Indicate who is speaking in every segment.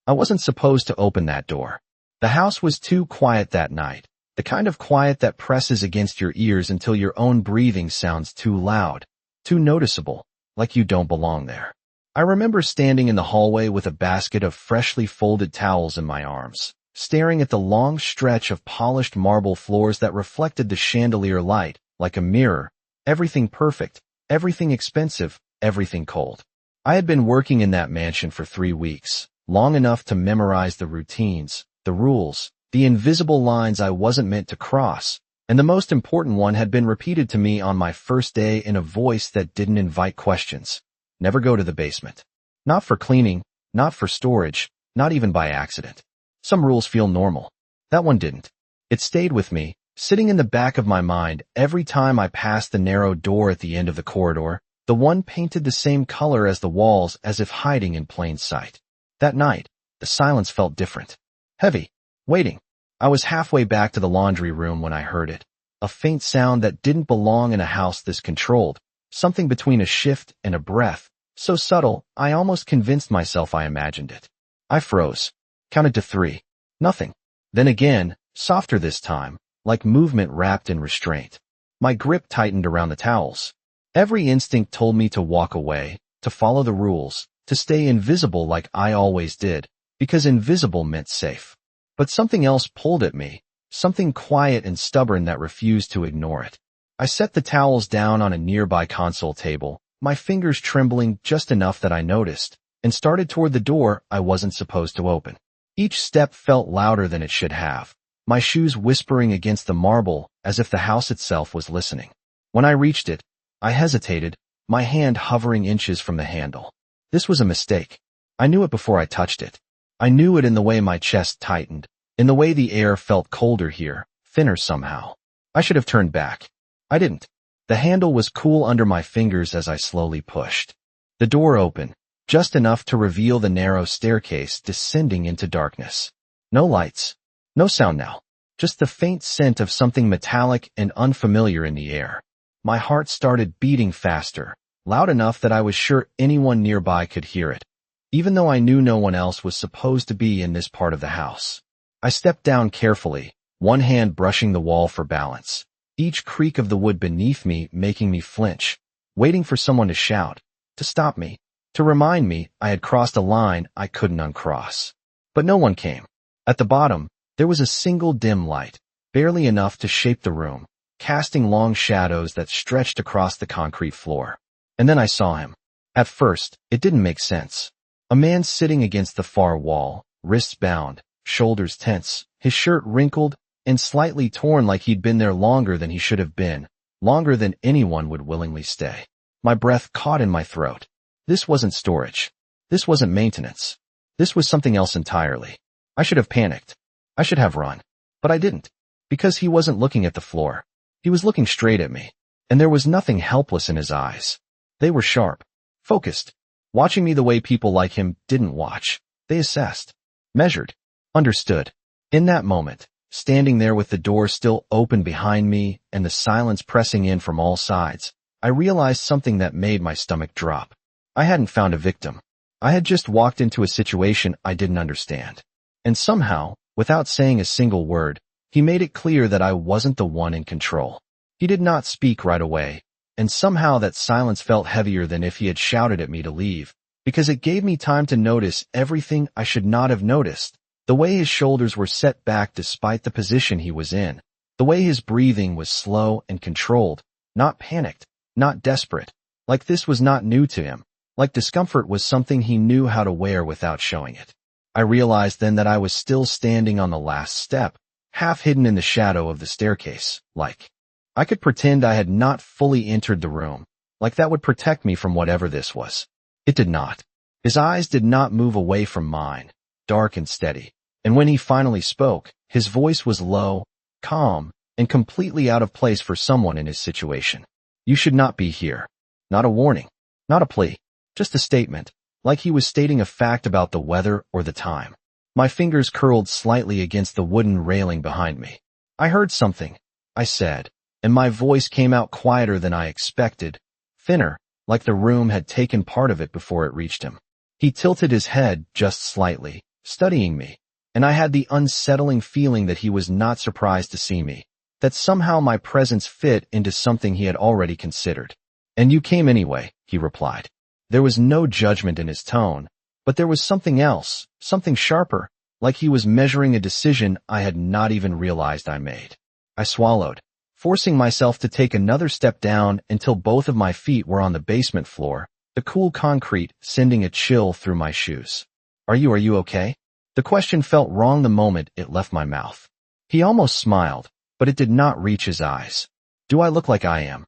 Speaker 1: I wasn't supposed to open that door. The house was too quiet that night, the kind of quiet that presses against your ears until your own breathing sounds too loud, too noticeable, like you don't belong there. I remember standing in the hallway with a basket of freshly folded towels in my arms, staring at the long stretch of polished marble floors that reflected the chandelier light, like a mirror, everything perfect, everything expensive, everything cold. I had been working in that mansion for 3 weeks, long enough to memorize the routines, the rules, the invisible lines I wasn't meant to cross, and the most important one had been repeated to me on my first day in a voice that didn't invite questions. Never go to the basement. Not for cleaning, not for storage, not even by accident. Some rules feel normal. That one didn't. It stayed with me, sitting in the back of my mind every time I passed the narrow door at the end of the corridor, the one painted the same color as the walls as if hiding in plain sight. That night, the silence felt different. Heavy. Waiting. I was halfway back to the laundry room when I heard it. A faint sound that didn't belong in a house this controlled. Something between a shift and a breath. So subtle, I almost convinced myself I imagined it. I froze. Counted to 3. Nothing. Then again, softer this time, like movement wrapped in restraint. My grip tightened around the towels. Every instinct told me to walk away, to follow the rules, to stay invisible like I always did, because invisible meant safe. But something else pulled at me, something quiet and stubborn that refused to ignore it. I set the towels down on a nearby console table, my fingers trembling just enough that I noticed, and started toward the door I wasn't supposed to open. Each step felt louder than it should have, my shoes whispering against the marble as if the house itself was listening. When I reached it, I hesitated, my hand hovering inches from the handle. This was a mistake. I knew it before I touched it. I knew it in the way my chest tightened, in the way the air felt colder here, thinner somehow. I should have turned back. I didn't. The handle was cool under my fingers as I slowly pushed. The door opened, just enough to reveal the narrow staircase descending into darkness. No lights. No sound now. Just the faint scent of something metallic and unfamiliar in the air. My heart started beating faster, loud enough that I was sure anyone nearby could hear it, even though I knew no one else was supposed to be in this part of the house. I stepped down carefully, one hand brushing the wall for balance, each creak of the wood beneath me making me flinch, waiting for someone to shout, to stop me, to remind me I had crossed a line I couldn't uncross. But no one came. At the bottom, there was a single dim light, barely enough to shape the room, casting long shadows that stretched across the concrete floor. And then I saw him. At first, it didn't make sense. A man sitting against the far wall, wrists bound, shoulders tense, his shirt wrinkled and slightly torn like he'd been there longer than he should have been, longer than anyone would willingly stay. My breath caught in my throat. This wasn't storage. This wasn't maintenance. This was something else entirely. I should have panicked. I should have run. But I didn't. Because he wasn't looking at the floor. He was looking straight at me. And there was nothing helpless in his eyes. They were sharp. Focused. Watching me the way people like him didn't watch. They assessed. Measured. Understood. In that moment, standing there with the door still open behind me and the silence pressing in from all sides, I realized something that made my stomach drop. I hadn't found a victim. I had just walked into a situation I didn't understand. And somehow, without saying a single word, he made it clear that I wasn't the one in control. He did not speak right away, and somehow that silence felt heavier than if he had shouted at me to leave, because it gave me time to notice everything I should not have noticed. The way his shoulders were set back despite the position he was in. The way his breathing was slow and controlled, not panicked, not desperate. Like this was not new to him. Like discomfort was something he knew how to wear without showing it. I realized then that I was still standing on the last step, half hidden in the shadow of the staircase, like I could pretend I had not fully entered the room, like that would protect me from whatever this was. It did not. His eyes did not move away from mine, dark and steady. And when he finally spoke, his voice was low, calm, and completely out of place for someone in his situation. You should not be here. Not a warning. Not a plea. Just a statement, like he was stating a fact about the weather or the time. My fingers curled slightly against the wooden railing behind me. I heard something, I said, and my voice came out quieter than I expected, thinner, like the room had taken part of it before it reached him. He tilted his head just slightly, studying me, and I had the unsettling feeling that he was not surprised to see me, that somehow my presence fit into something he had already considered. "And you came anyway," he replied. There was no judgment in his tone, but there was something else, something sharper, like he was measuring a decision I had not even realized I made. I swallowed, forcing myself to take another step down until both of my feet were on the basement floor, the cool concrete sending a chill through my shoes. Are you okay?" The question felt wrong the moment it left my mouth. He almost smiled, but it did not reach his eyes. "Do I look like I am?"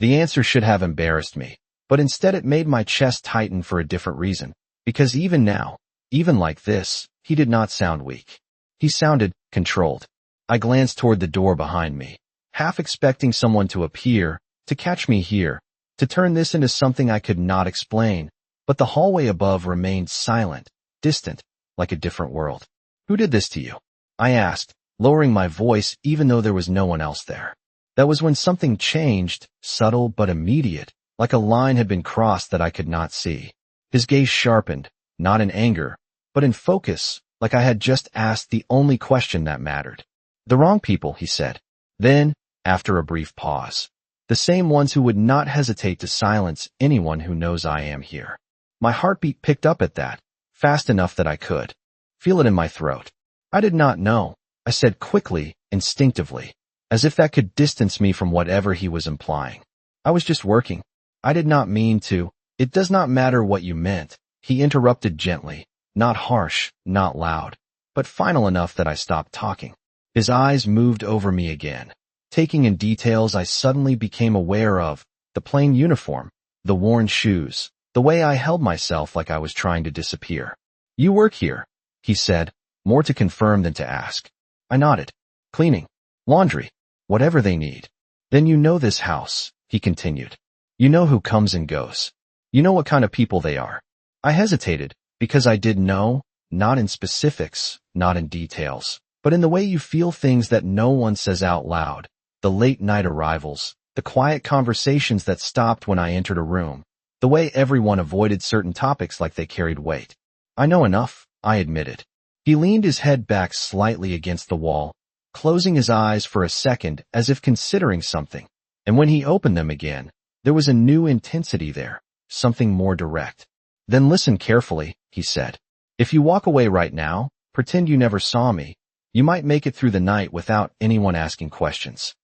Speaker 1: The answer should have embarrassed me, but instead it made my chest tighten for a different reason, because even now, even like this, he did not sound weak. He sounded controlled. I glanced toward the door behind me, half expecting someone to appear, to catch me here, to turn this into something I could not explain, but the hallway above remained silent, distant, like a different world. "Who did this to you?" I asked, lowering my voice even though there was no one else there. That was when something changed, subtle but immediate, like a line had been crossed that I could not see. His gaze sharpened, not in anger, but in focus, like I had just asked the only question that mattered. "The wrong people," he said. Then, after a brief pause, "The same ones who would not hesitate to silence anyone who knows I am here." My heartbeat picked up at that, fast enough that I could feel it in my throat. "I did not know," I said quickly, instinctively, as if that could distance me from whatever he was implying. "I was just working. I did not mean to." "It does not matter what you meant," he interrupted gently, not harsh, not loud, but final enough that I stopped talking. His eyes moved over me again, taking in details I suddenly became aware of: the plain uniform, the worn shoes, the way I held myself like I was trying to disappear. "You work here," he said, more to confirm than to ask. I nodded. "Cleaning, laundry, whatever they need." "Then you know this house," he continued. "You know who comes and goes. You know what kind of people they are." I hesitated, because I did know, not in specifics, not in details, but in the way you feel things that no one says out loud, the late-night arrivals, the quiet conversations that stopped when I entered a room, the way everyone avoided certain topics like they carried weight. "I know enough," I admitted. He leaned his head back slightly against the wall, closing his eyes for a second as if considering something, and when he opened them again, there was a new intensity there, something more direct. "Then listen carefully," he said. "If you walk away right now, pretend you never saw me, you might make it through the night without anyone asking questions."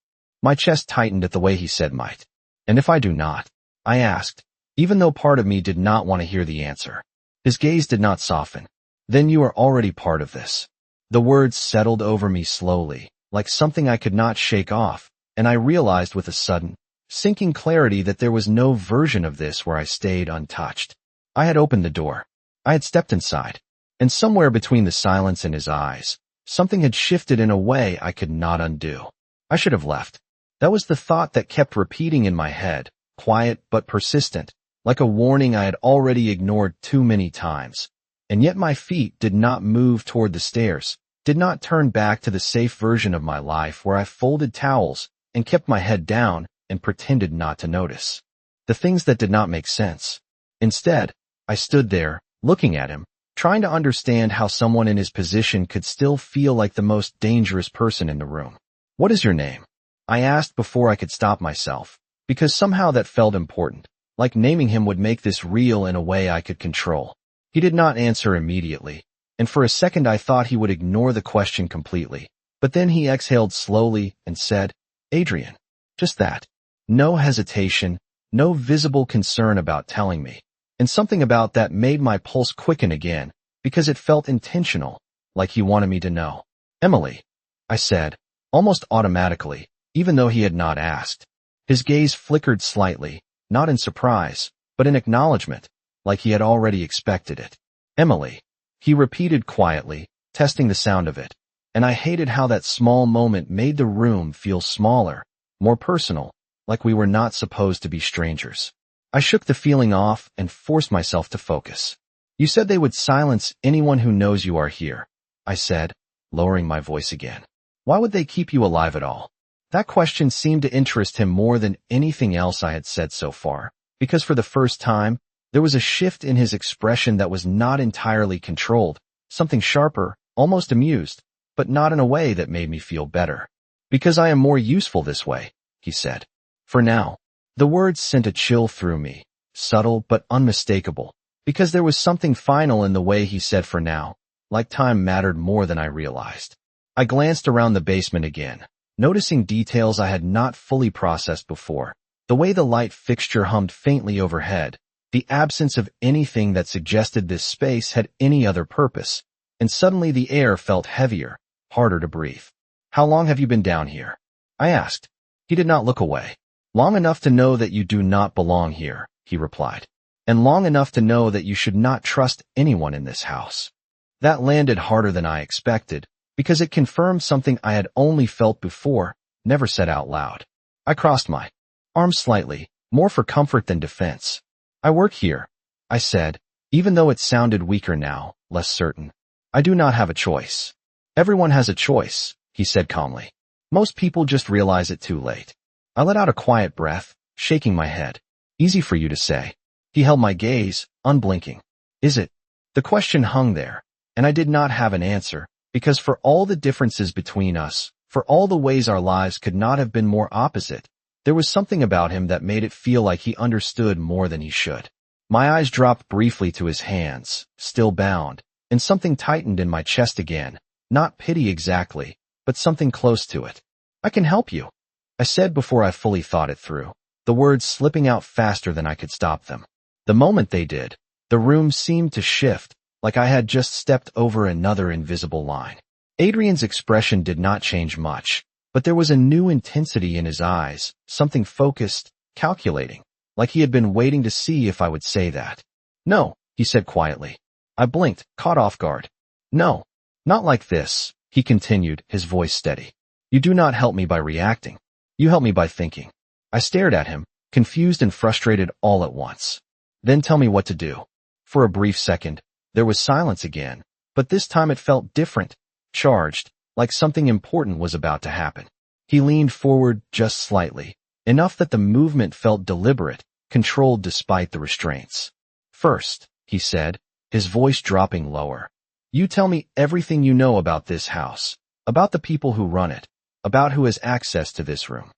Speaker 1: My chest tightened at the way he said might. "And if I do not?" I asked, even though part of me did not want to hear the answer. His gaze did not soften. "Then you are already part of this." The words settled over me slowly, like something I could not shake off, and I realized with a sudden, sinking clarity that there was no version of this where I stayed untouched. I had opened the door. I had stepped inside, and somewhere between the silence and his eyes, something had shifted in a way I could not undo. I should have left. That was the thought that kept repeating in my head, quiet but persistent, like a warning I had already ignored too many times. And yet my feet did not move toward the stairs, did not turn back to the safe version of my life where I folded towels and kept my head down and pretended not to notice the things that did not make sense. Instead, I stood there, looking at him, trying to understand how someone in his position could still feel like the most dangerous person in the room. "What is your name?" I asked before I could stop myself, because somehow that felt important, like naming him would make this real in a way I could control. He did not answer immediately, and for a second I thought he would ignore the question completely, but then he exhaled slowly and said, "Adrian." Just that. No hesitation, no visible concern about telling me, and something about that made my pulse quicken again, because it felt intentional, like he wanted me to know. "Emily," I said, almost automatically, even though he had not asked. His gaze flickered slightly, not in surprise, but in acknowledgement, like he had already expected it. "Emily," he repeated quietly, testing the sound of it, and I hated how that small moment made the room feel smaller, more personal, like we were not supposed to be strangers. I shook the feeling off and forced myself to focus. "You said they would silence anyone who knows you are here," I said, lowering my voice again. "Why would they keep you alive at all?" That question seemed to interest him more than anything else I had said so far, because for the first time, there was a shift in his expression that was not entirely controlled, something sharper, almost amused, but not in a way that made me feel better. Because I am more useful this way, he said. For now. The words sent a chill through me, subtle but unmistakable, because there was something final in the way he said for now, like time mattered more than I realized. I glanced around the basement again, noticing details I had not fully processed before. The way the light fixture hummed faintly overhead, the absence of anything that suggested this space had any other purpose, and suddenly the air felt heavier, harder to breathe. How long have you been down here? I asked. He did not look away. Long enough to know that you do not belong here, he replied, and long enough to know that you should not trust anyone in this house. That landed harder than I expected, because it confirmed something I had only felt before, never said out loud. I crossed my arms slightly, more for comfort than defense. I work here, I said, even though it sounded weaker now, less certain. I do not have a choice. Everyone has a choice, he said calmly. Most people just realize it too late. I let out a quiet breath, shaking my head. Easy for you to say. He held my gaze, unblinking. Is it? The question hung there, and I did not have an answer, because for all the differences between us, for all the ways our lives could not have been more opposite, there was something about him that made it feel like he understood more than he should. My eyes dropped briefly to his hands, still bound, and something tightened in my chest again, not pity exactly, but something close to it. I can help you, I said before I fully thought it through, the words slipping out faster than I could stop them. The moment they did, the room seemed to shift, like I had just stepped over another invisible line. Adrian's expression did not change much, but there was a new intensity in his eyes, something focused, calculating, like he had been waiting to see if I would say that. No, he said quietly. I blinked, caught off guard. No, not like this, he continued, his voice steady. You do not help me by reacting. You help me by thinking. I stared at him, confused and frustrated all at once. Then tell me what to do. For a brief second, there was silence again, but this time it felt different, charged, like something important was about to happen. He leaned forward just slightly, enough that the movement felt deliberate, controlled despite the restraints. First, he said, his voice dropping lower. You tell me everything you know about this house, about the people who run it, about who has access to this room.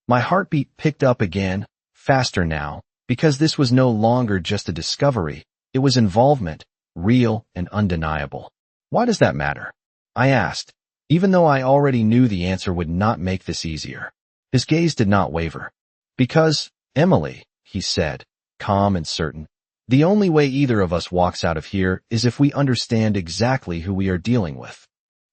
Speaker 1: My heartbeat picked up again, faster now, because this was no longer just a discovery, it was involvement, real and undeniable. Why does that matter? I asked, even though I already knew the answer would not make this easier. His gaze did not waver. Because, Emily, he said, calm and certain, the only way either of us walks out of here is if we understand exactly who we are dealing with.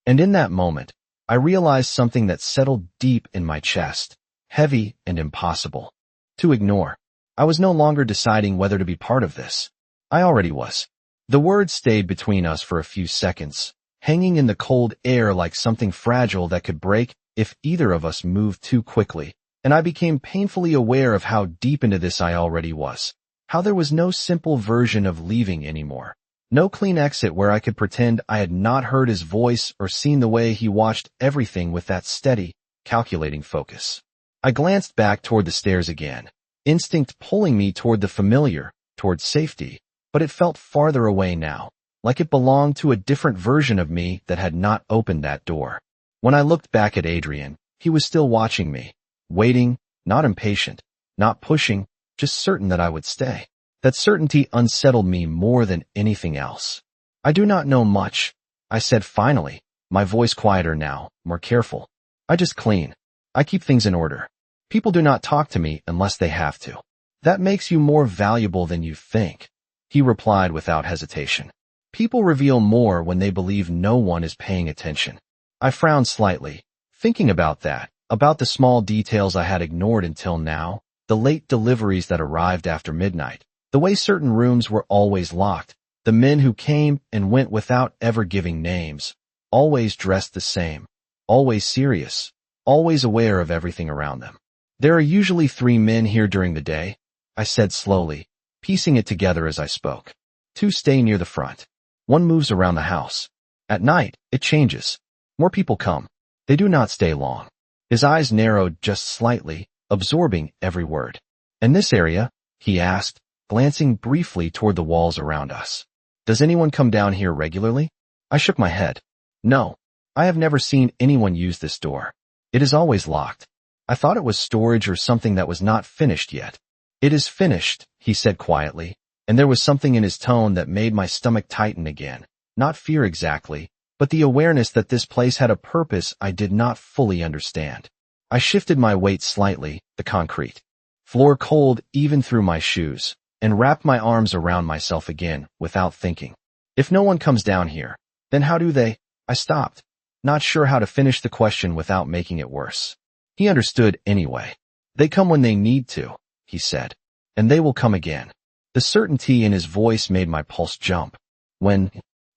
Speaker 1: And in that moment, I realized something that settled deep in my chest, heavy and impossible to ignore. I was no longer deciding whether to be part of this. I already was. The words stayed between us for a few seconds, hanging in the cold air like something fragile that could break if either of us moved too quickly, and I became painfully aware of how deep into this I already was, how there was no simple version of leaving anymore, no clean exit where I could pretend I had not heard his voice or seen the way he watched everything with that steady, calculating focus. I glanced back toward the stairs again, instinct pulling me toward the familiar, toward safety, but it felt farther away now, like it belonged to a different version of me that had not opened that door. When I looked back at Adrian, he was still watching me, waiting, not impatient, not pushing, just certain that I would stay. That certainty unsettled me more than anything else. I do not know much, I said finally, my voice quieter now, more careful. I just clean. I keep things in order. People do not talk to me unless they have to. That makes you more valuable than you think, he replied without hesitation. People reveal more when they believe no one is paying attention. I frowned slightly, thinking about that, about the small details I had ignored until now, the late deliveries that arrived after midnight, the way certain rooms were always locked, the men who came and went without ever giving names, always dressed the same, always serious, always aware of everything around them. There are usually 3 men here during the day, I said slowly, piecing it together as I spoke. 2 stay near the front. 1 moves around the house. At night, it changes. More people come. They do not stay long. His eyes narrowed just slightly, absorbing every word. In this area, he asked, glancing briefly toward the walls around us. Does anyone come down here regularly? I shook my head. No, I have never seen anyone use this door. It is always locked. I thought it was storage or something that was not finished yet. It is finished, he said quietly, and there was something in his tone that made my stomach tighten again. Not fear exactly, but the awareness that this place had a purpose I did not fully understand. I shifted my weight slightly, the concrete floor cold even through my shoes, and wrapped my arms around myself again, without thinking. If no one comes down here, then how do they? I stopped, not sure how to finish the question without making it worse. He understood anyway. They come when they need to, he said, and they will come again. The certainty in his voice made my pulse jump. When?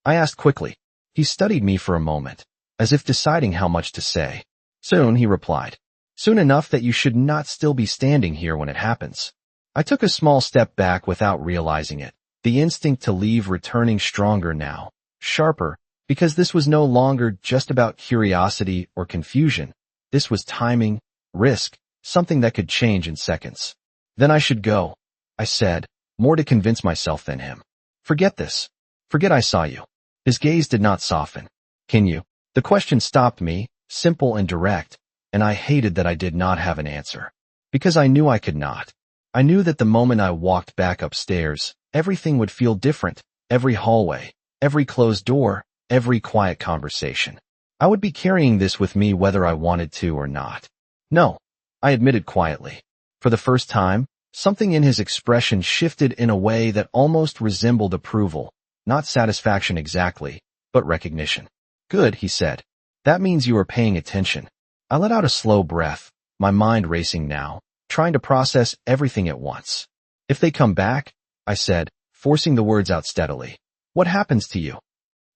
Speaker 1: I asked quickly. He studied me for a moment, as if deciding how much to say. Soon, he replied. Soon enough that you should not still be standing here when it happens. I took a small step back without realizing it, the instinct to leave returning stronger now, sharper, because this was no longer just about curiosity or confusion. This was timing, risk, something that could change in seconds. Then I should go, I said, more to convince myself than him. Forget this. Forget I saw you. His gaze did not soften. Can you? The question stopped me, simple and direct, and I hated that I did not have an answer. Because I knew I could not. I knew that the moment I walked back upstairs, everything would feel different, every hallway, every closed door, every quiet conversation. I would be carrying this with me whether I wanted to or not. No, I admitted quietly. For the first time, something in his expression shifted in a way that almost resembled approval, not satisfaction exactly, but recognition. Good, he said. That means you are paying attention. I let out a slow breath, my mind racing now, trying to process everything at once. If they come back, I said, forcing the words out steadily, what happens to you?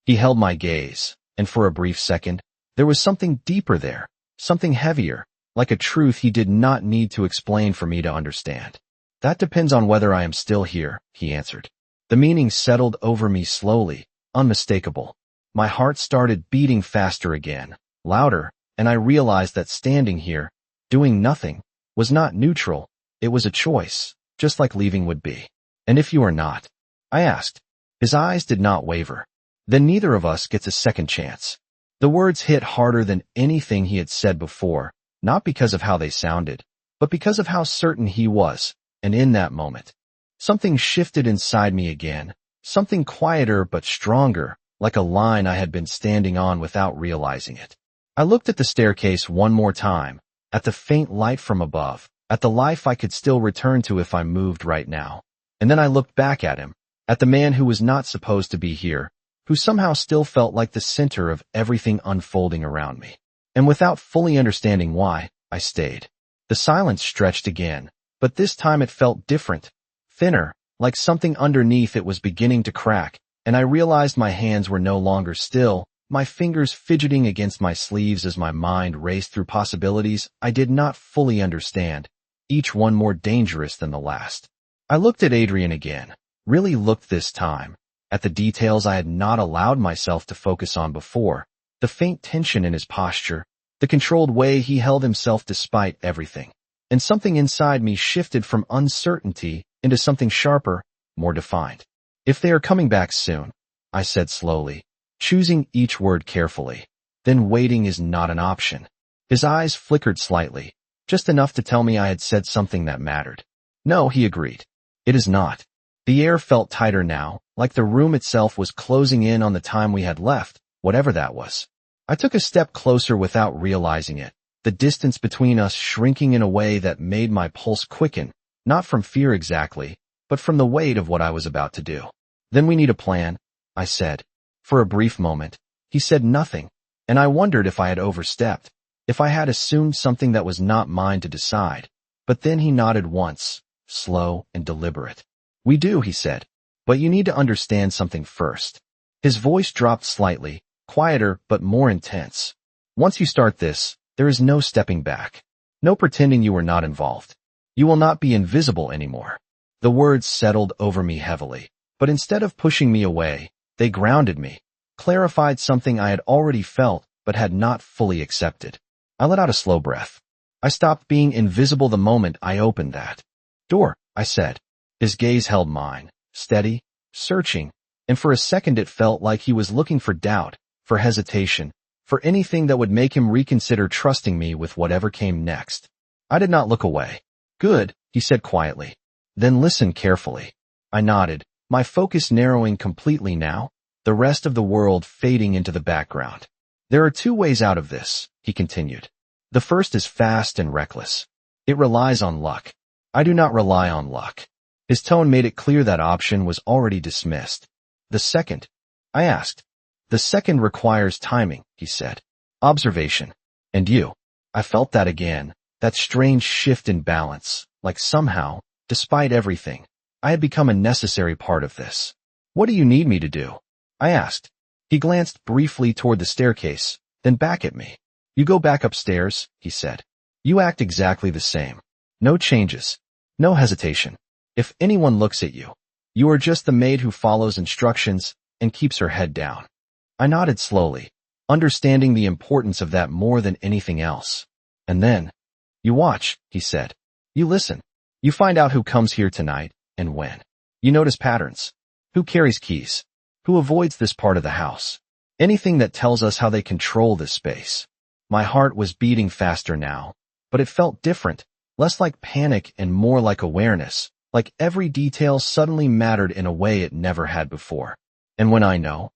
Speaker 1: He held my gaze, and for a brief second, there was something deeper there, something heavier, like a truth he did not need to explain for me to understand. That depends on whether I am still here, he answered. The meaning settled over me slowly, unmistakable. My heart started beating faster again, louder, and I realized that standing here, doing nothing, was not neutral. It was a choice, just like leaving would be. And if you are not? I asked. His eyes did not waver. Then neither of us gets a second chance. The words hit harder than anything he had said before, not because of how they sounded, but because of how certain he was, and in that moment, something shifted inside me again, something quieter but stronger, like a line I had been standing on without realizing it. I looked at the staircase one more time, at the faint light from above, at the life I could still return to if I moved right now. And then I looked back at him, at the man who was not supposed to be here, who somehow still felt like the center of everything unfolding around me. And without fully understanding why, I stayed. The silence stretched again, but this time it felt different, thinner, like something underneath it was beginning to crack, and I realized my hands were no longer still, my fingers fidgeting against my sleeves as my mind raced through possibilities I did not fully understand, each one more dangerous than the last. I looked at Adrian again, really looked this time, at the details I had not allowed myself to focus on before, the faint tension in his posture, the controlled way he held himself despite everything. And something inside me shifted from uncertainty into something sharper, more defined. If they are coming back soon, I said slowly, choosing each word carefully, then waiting is not an option. His eyes flickered slightly, just enough to tell me I had said something that mattered. No, he agreed. It is not. The air felt tighter now, like the room itself was closing in on the time we had left, whatever that was. I took a step closer without realizing it, the distance between us shrinking in a way that made my pulse quicken, not from fear exactly, but from the weight of what I was about to do. Then we need a plan, I said. For a brief moment, he said nothing, and I wondered if I had overstepped, if I had assumed something that was not mine to decide. But then he nodded once, slow and deliberate. We do, he said, but you need to understand something first. His voice dropped slightly, quieter but more intense. Once you start this, there is no stepping back. No pretending you were not involved. You will not be invisible anymore. The words settled over me heavily, but instead of pushing me away, they grounded me, clarified something I had already felt but had not fully accepted. I let out a slow breath. I stopped being invisible the moment I opened that door, I said. His gaze held mine, steady, searching, and for a second it felt like he was looking for doubt, for hesitation, for anything that would make him reconsider trusting me with whatever came next. I did not look away. "Good," he said quietly. "Then listen carefully." I nodded, my focus narrowing completely now, the rest of the world fading into the background. "There are two ways out of this," he continued. "The first is fast and reckless. It relies on luck. I do not rely on luck." His tone made it clear that option was already dismissed. "The second?" I asked. "The second requires timing," he said. "Observation. And you." I felt that again, that strange shift in balance, like somehow, despite everything, I had become a necessary part of this. "What do you need me to do?" I asked. He glanced briefly toward the staircase, then back at me. "You go back upstairs," he said. "You act exactly the same. No changes. No hesitation. If anyone looks at you, you are just the maid who follows instructions and keeps her head down." I nodded slowly, understanding the importance of that more than anything else. "And then, you watch," he said. "You listen. You find out who comes here tonight and when. You notice patterns. Who carries keys? Who avoids this part of the house? Anything that tells us how they control this space." My heart was beating faster now, but it felt different, less like panic and more like awareness, like every detail suddenly mattered in a way it never had before. "And when I know?"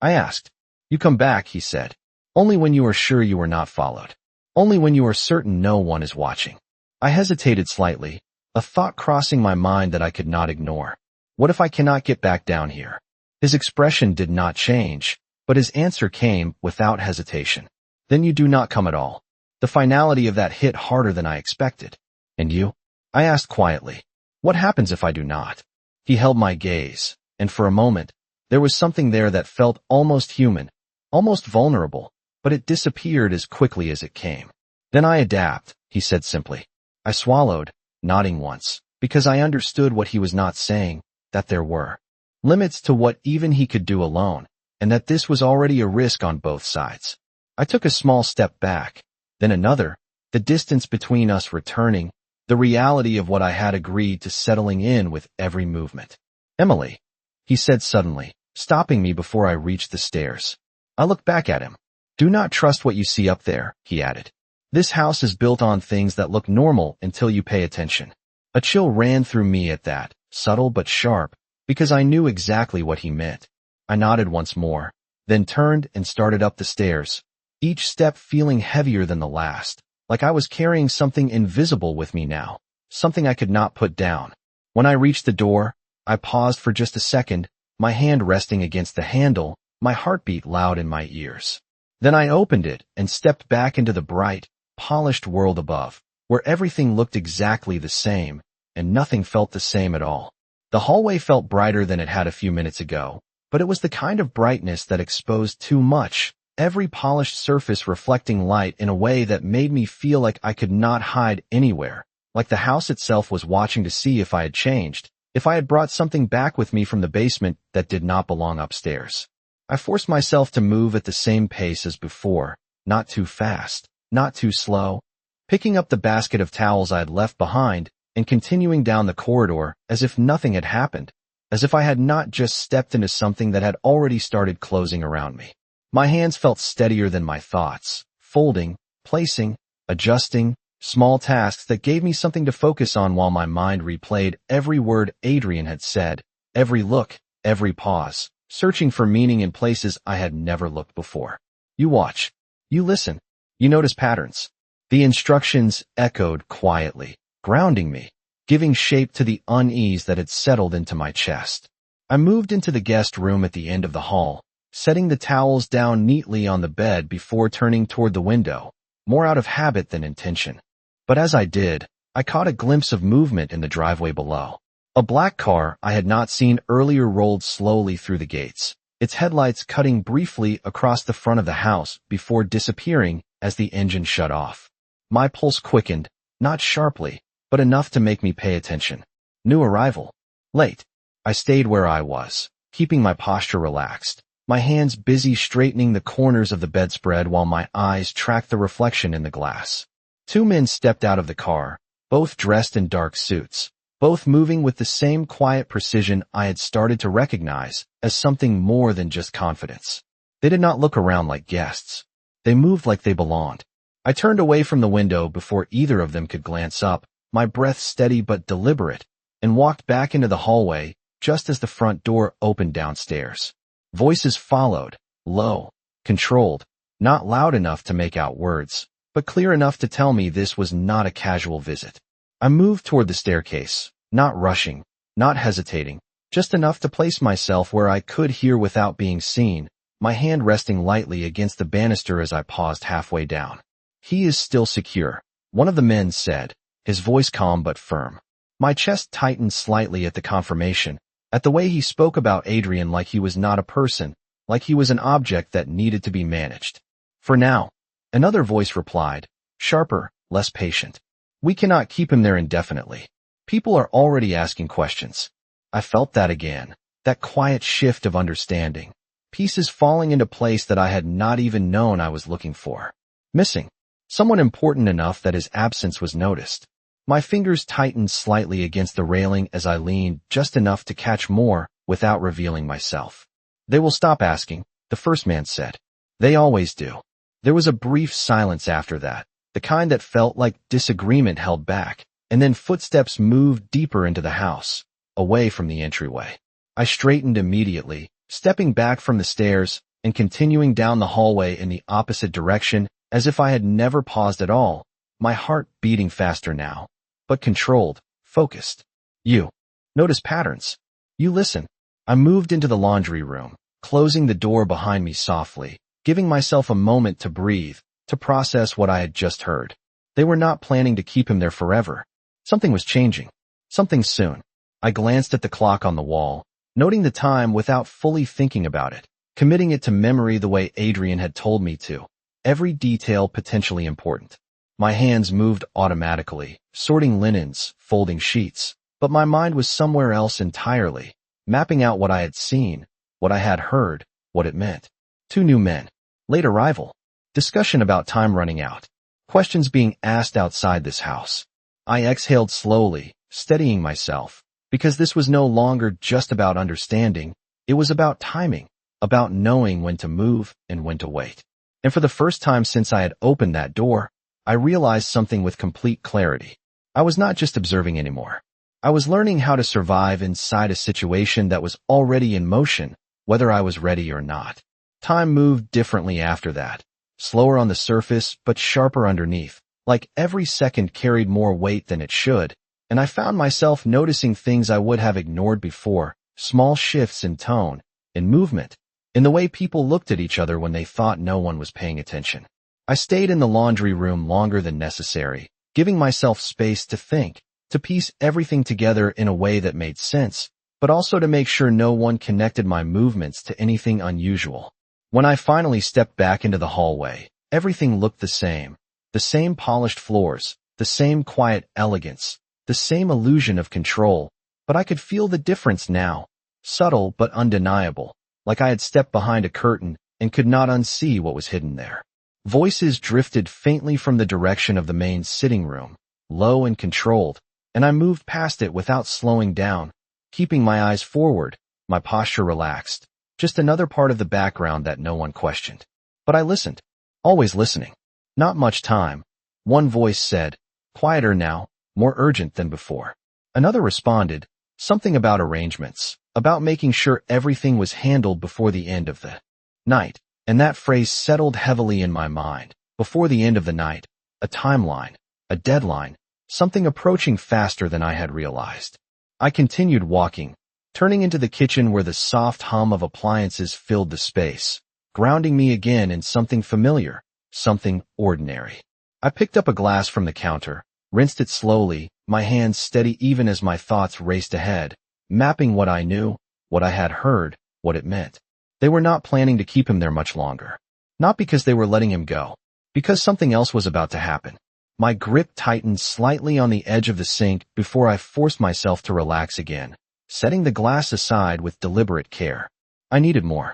Speaker 1: I asked. "You come back," he said. "Only when you are sure you are not followed. Only when you are certain no one is watching." I hesitated slightly, a thought crossing my mind that I could not ignore. What if I cannot get back down here? His expression did not change, but his answer came without hesitation. "Then you do not come at all." The finality of that hit harder than I expected. "And you?" I asked quietly. "What happens if I do not?" He held my gaze, and for a moment, there was something there that felt almost human, almost vulnerable, but it disappeared as quickly as it came. "Then I adapt," he said simply. I swallowed, nodding once, because I understood what he was not saying, that there were limits to what even he could do alone, and that this was already a risk on both sides. I took a small step back, then another, the distance between us returning, the reality of what I had agreed to settling in with every movement. "Emily," he said suddenly, stopping me before I reached the stairs. I looked back at him. "Do not trust what you see up there," he added. "This house is built on things that look normal until you pay attention." A chill ran through me at that, subtle but sharp, because I knew exactly what he meant. I nodded once more, then turned and started up the stairs, each step feeling heavier than the last, like I was carrying something invisible with me now, something I could not put down. When I reached the door, I paused for just a second, my hand resting against the handle, my heartbeat loud in my ears. Then I opened it and stepped back into the bright, polished world above, where everything looked exactly the same, and nothing felt the same at all. The hallway felt brighter than it had a few minutes ago, but it was the kind of brightness that exposed too much, every polished surface reflecting light in a way that made me feel like I could not hide anywhere, like the house itself was watching to see if I had changed, if I had brought something back with me from the basement that did not belong upstairs. I forced myself to move at the same pace as before, not too fast, not too slow, picking up the basket of towels I had left behind and continuing down the corridor as if nothing had happened, as if I had not just stepped into something that had already started closing around me. My hands felt steadier than my thoughts, folding, placing, adjusting, small tasks that gave me something to focus on while my mind replayed every word Adrian had said, every look, every pause, searching for meaning in places I had never looked before. "You watch. You listen. You notice patterns." The instructions echoed quietly, grounding me, giving shape to the unease that had settled into my chest. I moved into the guest room at the end of the hall, setting the towels down neatly on the bed before turning toward the window, more out of habit than intention. But as I did, I caught a glimpse of movement in the driveway below. A black car I had not seen earlier rolled slowly through the gates, its headlights cutting briefly across the front of the house before disappearing as the engine shut off. My pulse quickened, not sharply, but enough to make me pay attention. New arrival. Late. I stayed where I was, keeping my posture relaxed, my hands busy straightening the corners of the bedspread while my eyes tracked the reflection in the glass. Two men stepped out of the car, both dressed in dark suits, both moving with the same quiet precision I had started to recognize as something more than just confidence. They did not look around like guests. They moved like they belonged. I turned away from the window before either of them could glance up, my breath steady but deliberate, and walked back into the hallway just as the front door opened downstairs. Voices followed, low, controlled, not loud enough to make out words, but clear enough to tell me this was not a casual visit. I moved toward the staircase, not rushing, not hesitating, just enough to place myself where I could hear without being seen, my hand resting lightly against the banister as I paused halfway down. "He is still secure," one of the men said, his voice calm but firm. My chest tightened slightly at the confirmation, at the way he spoke about Adrian like he was not a person, like he was an object that needed to be managed. "For now," another voice replied, sharper, less patient. "We cannot keep him there indefinitely. People are already asking questions." I felt that again, that quiet shift of understanding, pieces falling into place that I had not even known I was looking for. Missing. Someone important enough that his absence was noticed. My fingers tightened slightly against the railing as I leaned just enough to catch more without revealing myself. "They will stop asking," the first man said. "They always do." There was a brief silence after that, the kind that felt like disagreement held back, and then footsteps moved deeper into the house, away from the entryway. I straightened immediately, stepping back from the stairs and continuing down the hallway in the opposite direction as if I had never paused at all, my heart beating faster now, but controlled, focused. "You notice patterns. You listen." I moved into the laundry room, closing the door behind me softly, giving myself a moment to breathe, to process what I had just heard. They were not planning to keep him there forever. Something was changing. Something soon. I glanced at the clock on the wall, noting the time without fully thinking about it, committing it to memory the way Adrian had told me to. Every detail potentially important. My hands moved automatically, sorting linens, folding sheets, but my mind was somewhere else entirely, mapping out what I had seen, what I had heard, what it meant. 2 new men. Late arrival. Discussion about time running out. Questions being asked outside this house. I exhaled slowly, steadying myself, because this was no longer just about understanding, it was about timing, about knowing when to move and when to wait. And for the first time since I had opened that door, I realized something with complete clarity. I was not just observing anymore. I was learning how to survive inside a situation that was already in motion, whether I was ready or not. Time moved differently after that, slower on the surface but sharper underneath, like every second carried more weight than it should, and I found myself noticing things I would have ignored before, small shifts in tone, in movement, in the way people looked at each other when they thought no one was paying attention. I stayed in the laundry room longer than necessary, giving myself space to think, to piece everything together in a way that made sense, but also to make sure no one connected my movements to anything unusual. When I finally stepped back into the hallway, everything looked the same polished floors, the same quiet elegance, the same illusion of control, but I could feel the difference now, subtle but undeniable, like I had stepped behind a curtain and could not unsee what was hidden there. Voices drifted faintly from the direction of the main sitting room, low and controlled, and I moved past it without slowing down, keeping my eyes forward, my posture relaxed, just another part of the background that no one questioned. But I listened, always listening. "Not much time," one voice said, quieter now, more urgent than before. Another responded, something about arrangements, about making sure everything was handled before the end of the night, and that phrase settled heavily in my mind. Before the end of the night, a timeline, a deadline, something approaching faster than I had realized. I continued walking, turning into the kitchen where the soft hum of appliances filled the space, grounding me again in something familiar, something ordinary. I picked up a glass from the counter, rinsed it slowly, my hands steady even as my thoughts raced ahead, mapping what I knew, what I had heard, what it meant. They were not planning to keep him there much longer. Not because they were letting him go, because something else was about to happen. My grip tightened slightly on the edge of the sink before I forced myself to relax again, setting the glass aside with deliberate care. I needed more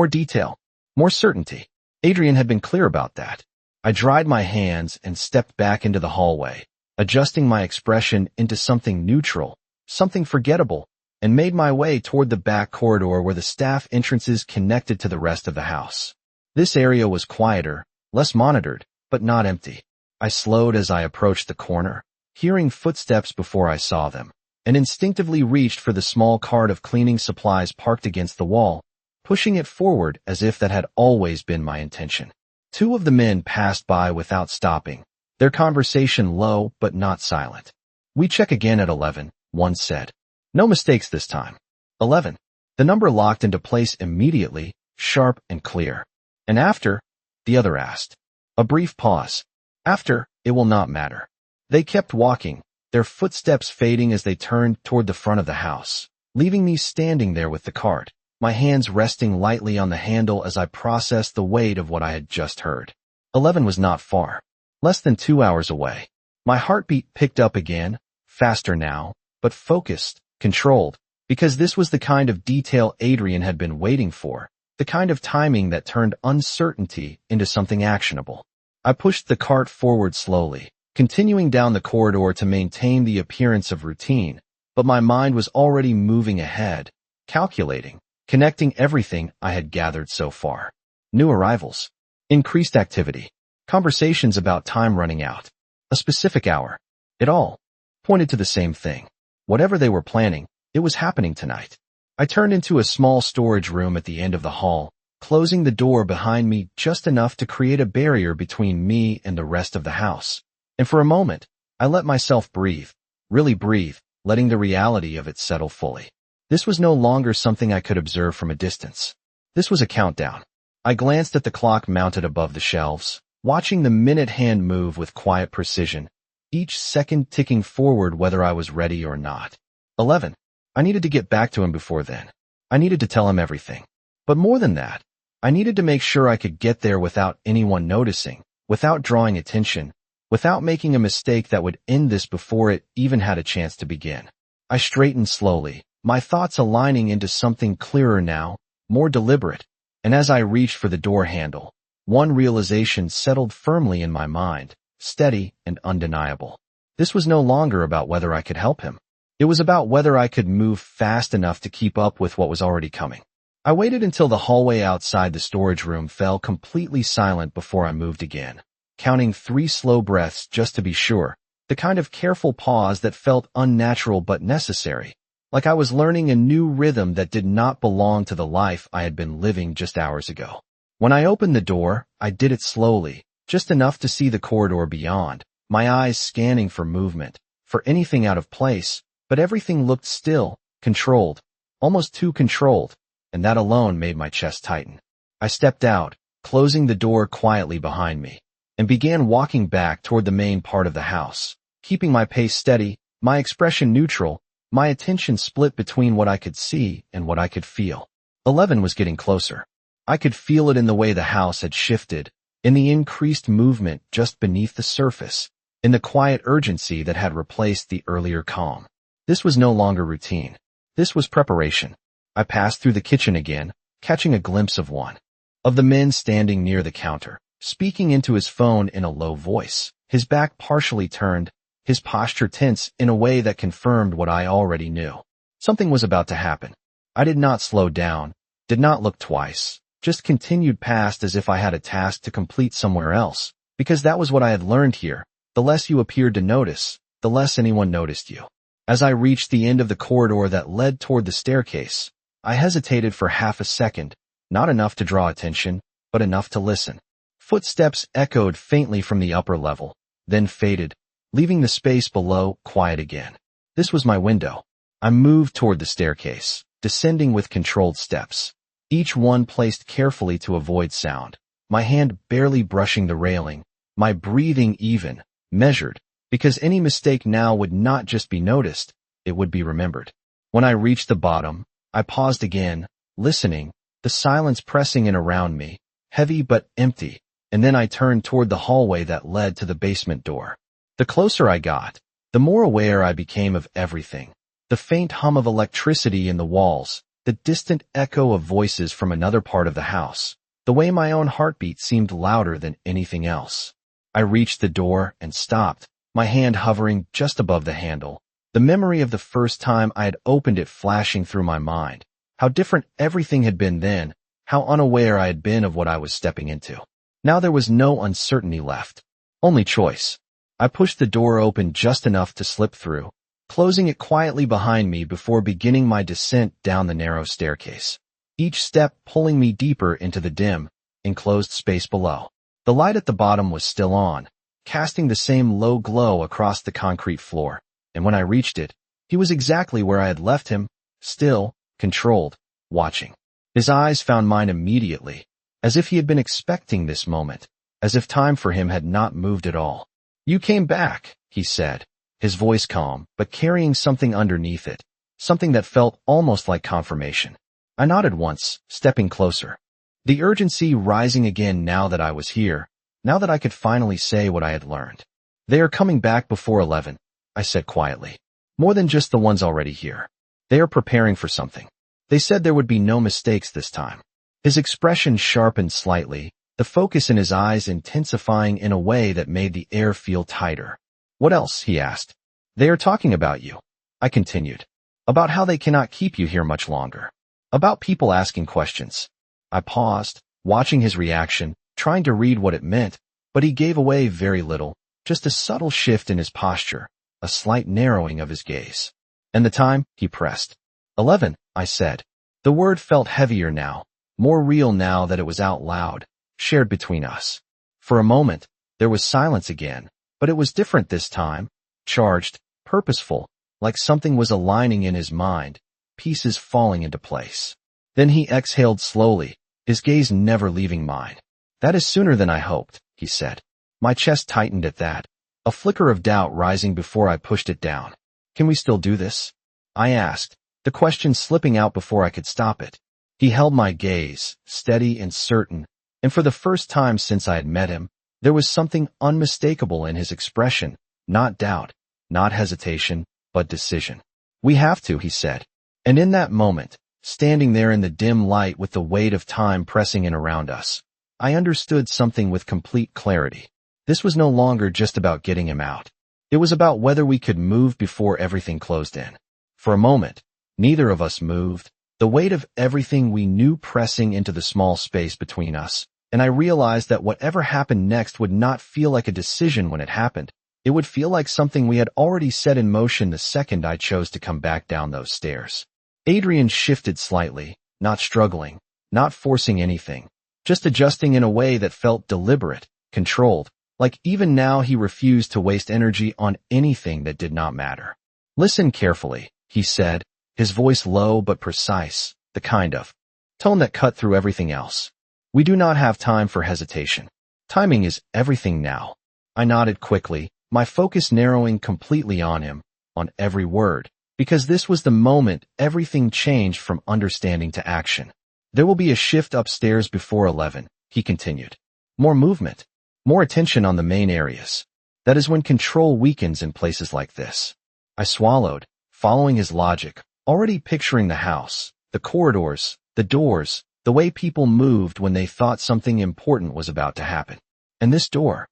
Speaker 1: detail, more certainty. Adrian had been clear about that. I dried my hands and stepped back into the hallway, adjusting my expression into something neutral, something forgettable, and made my way toward the back corridor where the staff entrances connected to the rest of the house. This area was quieter, less monitored, but not empty. I slowed as I approached the corner, hearing footsteps before I saw them, and instinctively reached for the small cart of cleaning supplies parked against the wall, pushing it forward as if that had always been my intention. Two of the men passed by without stopping, their conversation low but not silent. "We check again at 11, one said. "No mistakes this time." 11. The number locked into place immediately, sharp and clear. "And after?" the other asked. A brief pause. "After, it will not matter." They kept walking, their footsteps fading as they turned toward the front of the house, leaving me standing there with the cart, my hands resting lightly on the handle as I processed the weight of what I had just heard. 11 was not far. Less than 2 hours away. My heartbeat picked up again, faster now, but focused, controlled, because this was the kind of detail Adrian had been waiting for, the kind of timing that turned uncertainty into something actionable. I pushed the cart forward slowly, continuing down the corridor to maintain the appearance of routine, but my mind was already moving ahead, calculating, connecting everything I had gathered so far. New arrivals, increased activity, conversations about time running out, a specific hour. It all pointed to the same thing. Whatever they were planning, it was happening tonight. I turned into a small storage room at the end of the hall, closing the door behind me just enough to create a barrier between me and the rest of the house. And for a moment, I let myself breathe, really breathe, letting the reality of it settle fully. This was no longer something I could observe from a distance. This was a countdown. I glanced at the clock mounted above the shelves, watching the minute hand move with quiet precision, each second ticking forward whether I was ready or not. 11. I needed to get back to him before then. I needed to tell him everything. But more than that, I needed to make sure I could get there without anyone noticing, without drawing attention, without making a mistake that would end this before it even had a chance to begin. I straightened slowly, my thoughts aligning into something clearer now, more deliberate, and as I reached for the door handle, one realization settled firmly in my mind, steady and undeniable. This was no longer about whether I could help him. It was about whether I could move fast enough to keep up with what was already coming. I waited until the hallway outside the storage room fell completely silent before I moved again, counting 3 slow breaths just to be sure, the kind of careful pause that felt unnatural but necessary, like I was learning a new rhythm that did not belong to the life I had been living just hours ago. When I opened the door, I did it slowly, just enough to see the corridor beyond, my eyes scanning for movement, for anything out of place, but everything looked still, controlled, almost too controlled, and that alone made my chest tighten. I stepped out, closing the door quietly behind me, and began walking back toward the main part of the house, keeping my pace steady, my expression neutral, my attention split between what I could see and what I could feel. 11 was getting closer. I could feel it in the way the house had shifted, in the increased movement just beneath the surface, in the quiet urgency that had replaced the earlier calm. This was no longer routine. This was preparation. I passed through the kitchen again, catching a glimpse of one of the men standing near the counter, speaking into his phone in a low voice, his back partially turned, his posture tense in a way that confirmed what I already knew. Something was about to happen. I did not slow down, did not look twice, just continued past as if I had a task to complete somewhere else, because that was what I had learned here. The less you appeared to notice, the less anyone noticed you. As I reached the end of the corridor that led toward the staircase, I hesitated for half a second, not enough to draw attention, but enough to listen. Footsteps echoed faintly from the upper level, then faded, leaving the space below quiet again. This was my window. I moved toward the staircase, descending with controlled steps, each one placed carefully to avoid sound, my hand barely brushing the railing, my breathing even, measured, because any mistake now would not just be noticed, it would be remembered. When I reached the bottom, I paused again, listening, the silence pressing in around me, heavy but empty, and then I turned toward the hallway that led to the basement door. The closer I got, the more aware I became of everything. The faint hum of electricity in the walls, the distant echo of voices from another part of the house, the way my own heartbeat seemed louder than anything else. I reached the door and stopped, my hand hovering just above the handle, The memory of the first time I had opened it flashing through my mind. How different everything had been then, how unaware I had been of what I was stepping into. Now there was no uncertainty left. Only choice. I pushed the door open just enough to slip through, closing it quietly behind me before beginning my descent down the narrow staircase. Each step pulling me deeper into the dim, enclosed space below. The light at the bottom was still on, casting the same low glow across the concrete floor, and when I reached it, he was exactly where I had left him, still, controlled, watching. His eyes found mine immediately, as if he had been expecting this moment, as if time for him had not moved at all. "You came back," he said, his voice calm, but carrying something underneath it, something that felt almost like confirmation. I nodded once, stepping closer. The urgency rising again now that I was here, now that I could finally say what I had learned. "They are coming back before 11, I said quietly. "More than just the ones already here. They are preparing for something. They said there would be no mistakes this time." His expression sharpened slightly, the focus in his eyes intensifying in a way that made the air feel tighter. "What else?" he asked. "They are talking about you," I continued. "About how they cannot keep you here much longer. About people asking questions." I paused, watching his reaction, trying to read what it meant, but he gave away very little, just a subtle shift in his posture, a slight narrowing of his gaze. "And the time?" he pressed. 11, I said. The word felt heavier now, more real now that it was out loud, shared between us. For a moment, there was silence again, but it was different this time, charged, purposeful, like something was aligning in his mind, pieces falling into place. Then he exhaled slowly, his gaze never leaving mine. "That is sooner than I hoped," he said. My chest tightened at that, a flicker of doubt rising before I pushed it down. "Can we still do this?" I asked, the question slipping out before I could stop it. He held my gaze, steady and certain, and for the first time since I had met him, there was something unmistakable in his expression, not doubt, not hesitation, but decision. "We have to," he said. And in that moment, standing there in the dim light with the weight of time pressing in around us, I understood something with complete clarity. This was no longer just about getting him out. It was about whether we could move before everything closed in. For a moment, neither of us moved, the weight of everything we knew pressing into the small space between us, and I realized that whatever happened next would not feel like a decision when it happened. It would feel like something we had already set in motion the second I chose to come back down those stairs. Adrian shifted slightly, not struggling, not forcing anything, just adjusting in a way that felt deliberate, controlled, like even now he refused to waste energy on anything that did not matter. "Listen carefully," he said, his voice low but precise, the kind of tone that cut through everything else. "We do not have time for hesitation. Timing is everything now." I nodded quickly, my focus narrowing completely on him, on every word, because this was the moment everything changed from understanding to action. "There will be a shift upstairs before 11, he continued. "More movement, more attention on the main areas. That is when control weakens in places like this." I swallowed, following his logic, already picturing the house, the corridors, the doors, the way people moved when they thought something important was about to happen. "And this door?"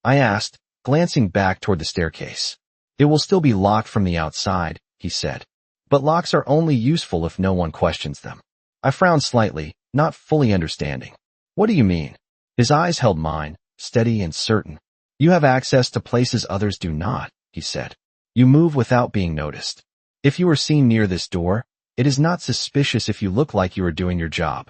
Speaker 1: I asked, glancing back toward the staircase. "It will still be locked from the outside," he said. "But locks are only useful if no one questions them." I frowned slightly, not fully understanding. "What do you mean?" His eyes held mine, steady and certain. "You have access to places others do not," he said. "You move without being noticed. If you are seen near this door, it is not suspicious if you look like you are doing your job."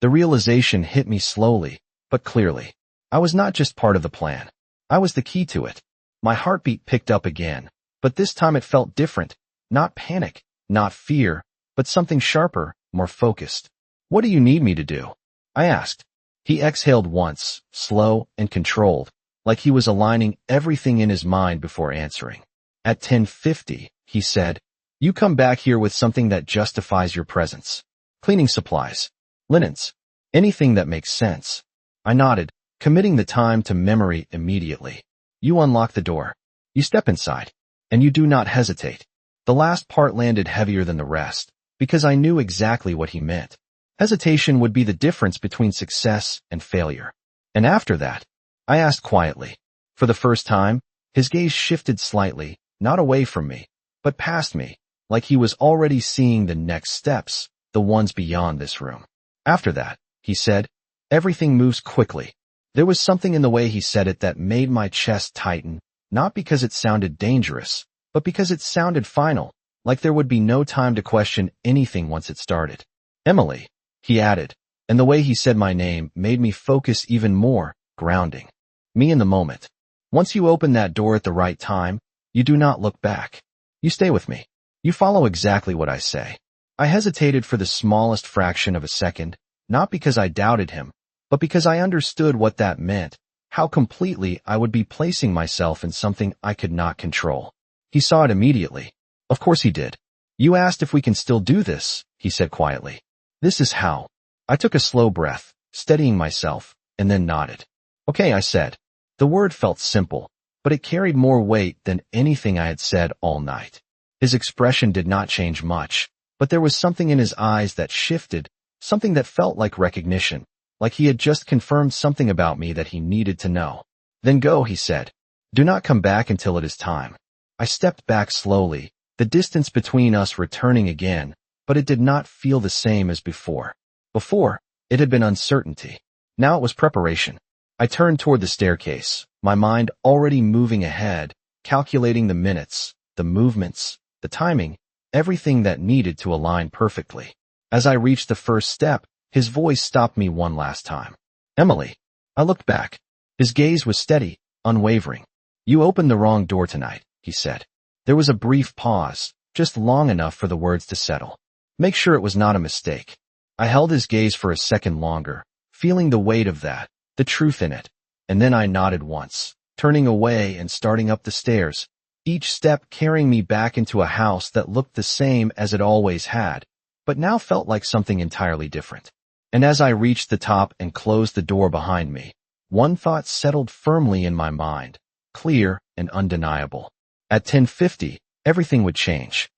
Speaker 1: The realization hit me slowly, but clearly. I was not just part of the plan. I was the key to it. My heartbeat picked up again, but this time it felt different. Not panic, not fear, but something sharper, more focused. "What do you need me to do?" I asked. He exhaled once, slow and controlled, like he was aligning everything in his mind before answering. "At 10:50, he said, "you come back here with something that justifies your presence. Cleaning supplies, linens, anything that makes sense." I nodded, committing the time to memory immediately. "You unlock the door. You step inside. And you do not hesitate." The last part landed heavier than the rest, because I knew exactly what he meant. Hesitation would be the difference between success and failure. "And after that?" I asked quietly. For the first time, his gaze shifted slightly, not away from me, but past me, like he was already seeing the next steps, the ones beyond this room. After that, he said, everything moves quickly. There was something in the way he said it that made my chest tighten, not because it sounded dangerous, but because it sounded final, like there would be no time to question anything once it started. Emily, he added, and the way he said my name made me focus even more, grounding me in the moment. Once you open that door at the right time, you do not look back. You stay with me. You follow exactly what I say. I hesitated for the smallest fraction of a second, not because I doubted him, but because I understood what that meant, how completely I would be placing myself in something I could not control. He saw it immediately. Of course he did. You asked if we can still do this, he said quietly. This is how. I took a slow breath, steadying myself, and then nodded. Okay, I said. The word felt simple, but it carried more weight than anything I had said all night. His expression did not change much, but there was something in his eyes that shifted, something that felt like recognition, like he had just confirmed something about me that he needed to know. Then go, he said. Do not come back until it is time. I stepped back slowly, the distance between us returning again, but it did not feel the same as before. Before, it had been uncertainty. Now it was preparation. I turned toward the staircase, my mind already moving ahead, calculating the minutes, the movements, the timing, everything that needed to align perfectly. As I reached the first step, his voice stopped me one last time. Emily. I looked back. His gaze was steady, unwavering. You opened the wrong door tonight, he said. There was a brief pause, just long enough for the words to settle. Make sure it was not a mistake. I held his gaze for a second longer, feeling the weight of that, the truth in it, and then I nodded once, turning away and starting up the stairs, each step carrying me back into a house that looked the same as it always had, but now felt like something entirely different. And as I reached the top and closed the door behind me, one thought settled firmly in my mind, clear and undeniable. At 10:50, everything would change.